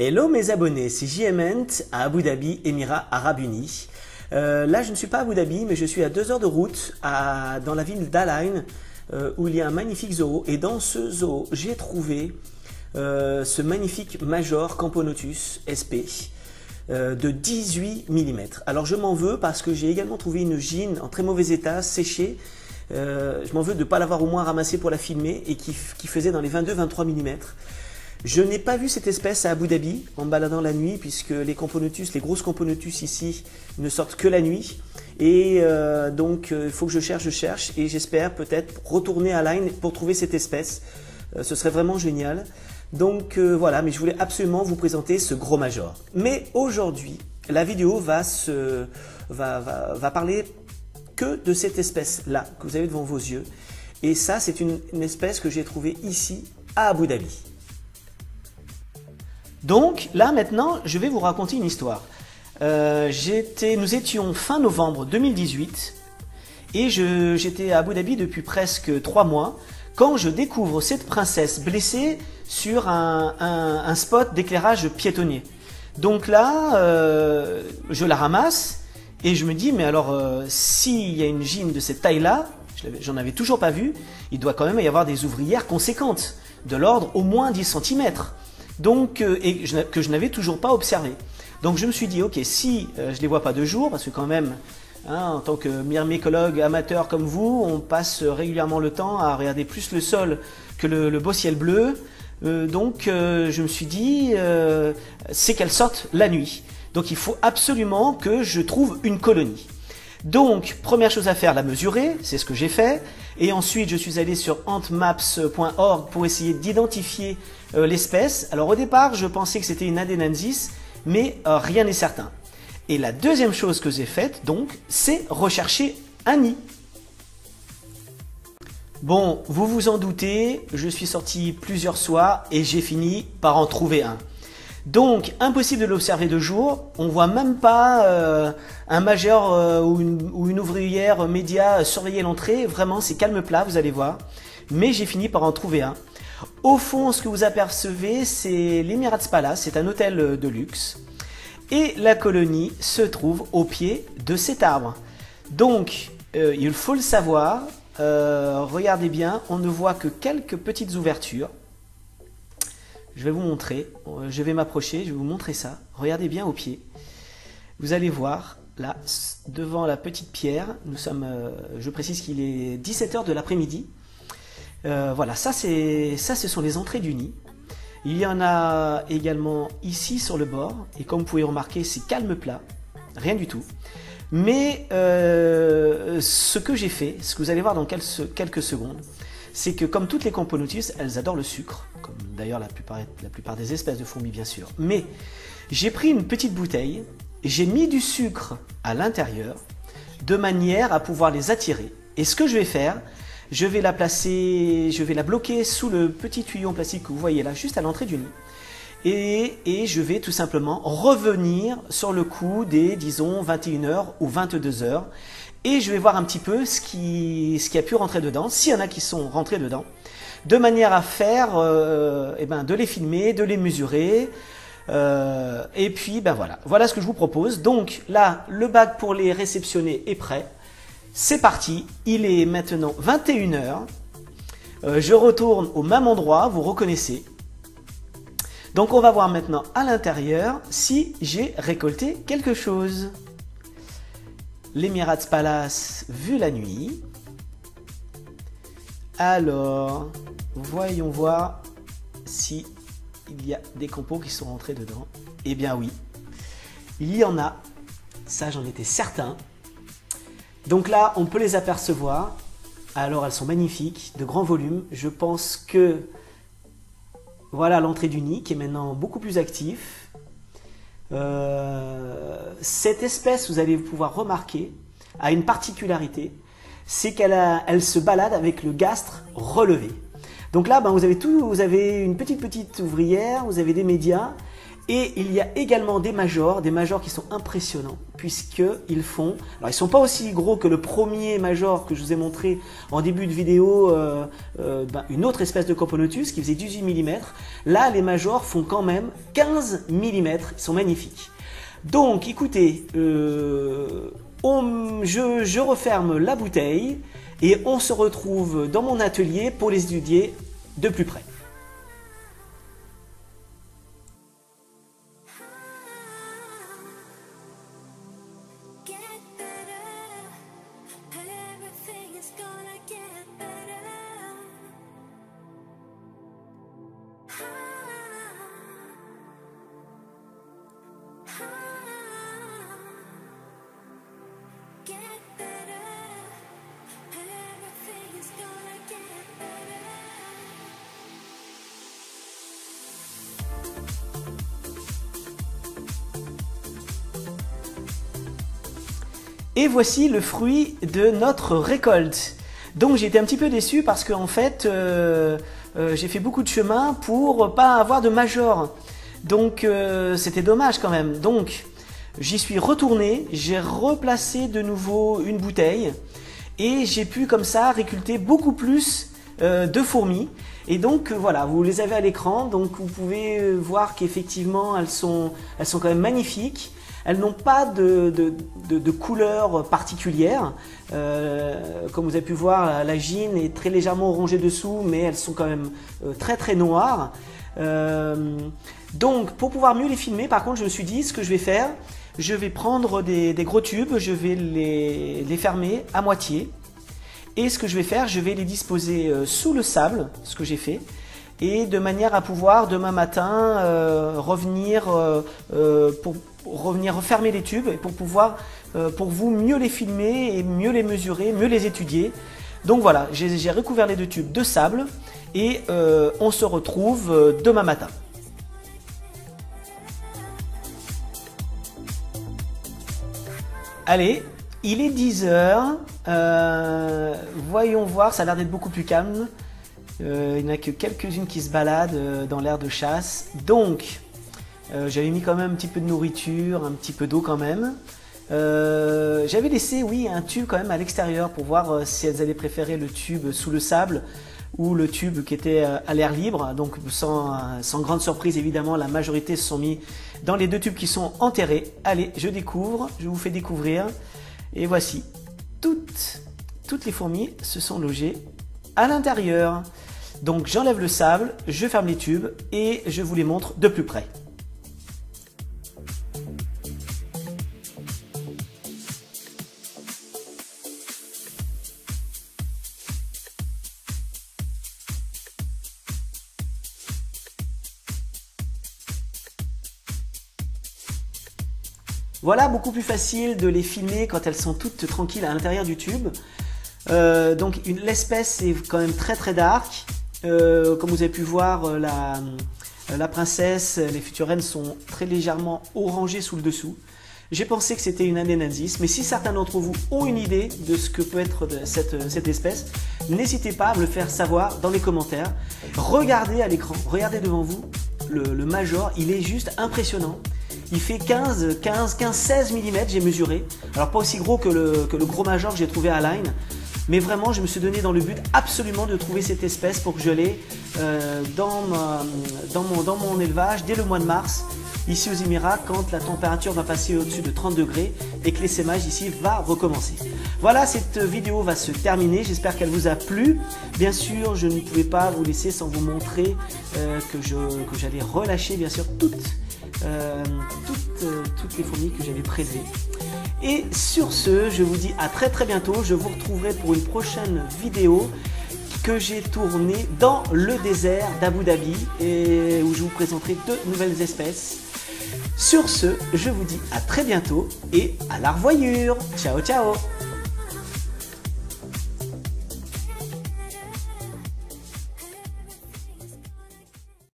Hello mes abonnés, c'est JMent à Abu Dhabi, Émirats Arabes Unis. Là je ne suis pas à Abu Dhabi mais je suis à 2 heures de route dans la ville d'Al Ain où il y a un magnifique zoo. Et dans ce zoo j'ai trouvé ce magnifique Major Camponotus SP de 18 mm. Alors je m'en veux parce que j'ai également trouvé une gine en très mauvais état, séchée. Je m'en veux de ne pas l'avoir au moins ramassée pour la filmer et qui faisait dans les 22-23 mm. Je n'ai pas vu cette espèce à Abu Dhabi en me baladant la nuit puisque les Camponotus, les grosses Camponotus ici ne sortent que la nuit. Et donc il faut que je cherche et j'espère peut-être retourner à Al Ain pour trouver cette espèce. Ce serait vraiment génial. Donc voilà, mais je voulais absolument vous présenter ce gros Major. Mais aujourd'hui, la vidéo va parler que de cette espèce-là que vous avez devant vos yeux. Et ça, c'est une espèce que j'ai trouvée ici à Abu Dhabi. Donc là maintenant, je vais vous raconter une histoire. Nous étions fin novembre 2018 et j'étais à Abu Dhabi depuis presque 3 mois quand je découvre cette princesse blessée sur un spot d'éclairage piétonnier. Donc là, je la ramasse et je me dis, mais alors s'il y a une gine de cette taille-là, j'en avais toujours pas vu, il doit quand même y avoir des ouvrières conséquentes, de l'ordre au moins 10 cm. Donc, que je n'avais toujours pas observé. Donc je me suis dit, ok, si je ne les vois pas de jour, parce que quand même, hein, en tant que myrmécologue amateur comme vous, on passe régulièrement le temps à regarder plus le sol que le beau ciel bleu. Donc je me suis dit, c'est qu'elles sortent la nuit. Donc il faut absolument que je trouve une colonie. Donc, première chose à faire, la mesurer, c'est ce que j'ai fait. Et ensuite, je suis allé sur antmaps.org pour essayer d'identifier l'espèce. Alors au départ, je pensais que c'était une Adenensis, mais rien n'est certain. Et la deuxième chose que j'ai faite, donc, c'est rechercher un nid. Bon, vous vous en doutez, je suis sorti plusieurs soirs et j'ai fini par en trouver un. Donc, impossible de l'observer de jour, on voit même pas un major ou une ouvrière média surveiller l'entrée, vraiment c'est calme plat, vous allez voir. Mais j'ai fini par en trouver un. Au fond, ce que vous apercevez, c'est l'Emirates Palace, c'est un hôtel de luxe. Et la colonie se trouve au pied de cet arbre. Donc, il faut le savoir, regardez bien, on ne voit que quelques petites ouvertures. Je vais vous montrer, je vais m'approcher, je vais vous montrer ça. Regardez bien au pied. Vous allez voir, là, devant la petite pierre, nous sommes, je précise qu'il est 17 h de l'après-midi. Voilà, ça ce sont les entrées du nid. Il y en a également ici sur le bord, et comme vous pouvez remarquer, c'est calme plat, rien du tout. Mais ce que j'ai fait, ce que vous allez voir dans quelques secondes, c'est que comme toutes les Camponotus, elles adorent le sucre, comme d'ailleurs la plupart des espèces de fourmis bien sûr. Mais j'ai pris une petite bouteille, j'ai mis du sucre à l'intérieur, de manière à pouvoir les attirer. Et ce que je vais faire, je vais la bloquer sous le petit tuyau en plastique que vous voyez là, juste à l'entrée du nid. Et je vais tout simplement revenir sur le coup des, disons, 21 h ou 22 h. Et je vais voir un petit peu ce qui a pu rentrer dedans, s'il y en a qui sont rentrés dedans, de manière à faire, de les filmer, de les mesurer. Et puis, ben voilà ce que je vous propose. Donc là, le bac pour les réceptionner est prêt. C'est parti, il est maintenant 21 h. Je retourne au même endroit, vous reconnaissez. Donc on va voir maintenant à l'intérieur si j'ai récolté quelque chose. L'Emirates Palace vu la nuit. Alors, voyons voir si il y a des compos qui sont rentrés dedans. Eh bien oui, il y en a. Ça, j'en étais certain. Donc là, on peut les apercevoir. Alors, elles sont magnifiques, de grand volume. Je pense que voilà l'entrée du nid qui est maintenant beaucoup plus actif. Cette espèce, vous allez pouvoir remarquer, a une particularité, c'est qu'elle se balade avec le gastre relevé. Donc là, ben, vous avez une petite ouvrière, vous avez des médias, Et il y a également des majors qui sont impressionnants, puisqu'ils font... Alors, ils ne sont pas aussi gros que le premier major que je vous ai montré en début de vidéo, une autre espèce de Camponotus qui faisait 18 mm. Là, les majors font quand même 15 mm, ils sont magnifiques. Donc, écoutez, je referme la bouteille et on se retrouve dans mon atelier pour les étudier de plus près. Et voici le fruit de notre récolte. Donc j'ai été un petit peu déçu parce qu'en fait j'ai fait beaucoup de chemin pour pas avoir de major. Donc c'était dommage quand même. Donc j'y suis retourné, j'ai replacé de nouveau une bouteille et j'ai pu comme ça récolter beaucoup plus de fourmis. Et donc voilà, vous les avez à l'écran, donc vous pouvez voir qu'effectivement elles sont quand même magnifiques. Elles n'ont pas de couleur particulière. Comme vous avez pu voir, la gine est très légèrement orangée dessous, mais elles sont quand même très très noires. Donc pour pouvoir mieux les filmer, par contre, je me suis dit, ce que je vais faire, je vais prendre des gros tubes, je vais les fermer à moitié. Et ce que je vais faire, je vais les disposer sous le sable, ce que j'ai fait. Et de manière à pouvoir demain matin revenir refermer les tubes et pour pouvoir pour vous mieux les filmer et mieux les mesurer, mieux les étudier. Donc voilà, j'ai recouvert les deux tubes de sable et on se retrouve demain matin. Allez, il est 10 h, voyons voir, ça a l'air d'être beaucoup plus calme. Il n'y en a que quelques-unes qui se baladent dans l'air de chasse. Donc, j'avais mis quand même un petit peu de nourriture, un petit peu d'eau quand même. J'avais laissé, oui, un tube quand même à l'extérieur pour voir si elles allaient préférer le tube sous le sable ou le tube qui était à l'air libre. Donc, sans grande surprise, évidemment, la majorité se sont mis dans les deux tubes qui sont enterrés. Allez, je vous fais découvrir. Et voici, toutes les fourmis se sont logées à l'intérieur. Donc j'enlève le sable, je ferme les tubes et je vous les montre de plus près. Voilà, beaucoup plus facile de les filmer quand elles sont toutes tranquilles à l'intérieur du tube. Donc l'espèce est quand même très très dark. Comme vous avez pu voir, la princesse, les futures reines sont très légèrement orangées sous le dessous. J'ai pensé que c'était une Adenensis, mais si certains d'entre vous ont une idée de ce que peut être cette espèce, n'hésitez pas à me le faire savoir dans les commentaires. Regardez à l'écran, regardez devant vous, le major, il est juste impressionnant. Il fait 15-16 mm, j'ai mesuré. Alors pas aussi gros que le gros major que j'ai trouvé à Line. Mais vraiment, je me suis donné dans le but absolument de trouver cette espèce pour que je l'ai dans mon élevage dès le mois de mars, ici aux Émirats, quand la température va passer au-dessus de 30 degrés et que l'essaimage ici va recommencer. Voilà, cette vidéo va se terminer. J'espère qu'elle vous a plu. Bien sûr, je ne pouvais pas vous laisser sans vous montrer que j'allais relâcher, bien sûr, toutes les fourmis que j'avais prélevées. Et sur ce, je vous dis à très très bientôt. Je vous retrouverai pour une prochaine vidéo que j'ai tournée dans le désert d'Abu Dhabi et où je vous présenterai de nouvelles espèces. Sur ce, je vous dis à très bientôt et à la revoyure. Ciao ciao.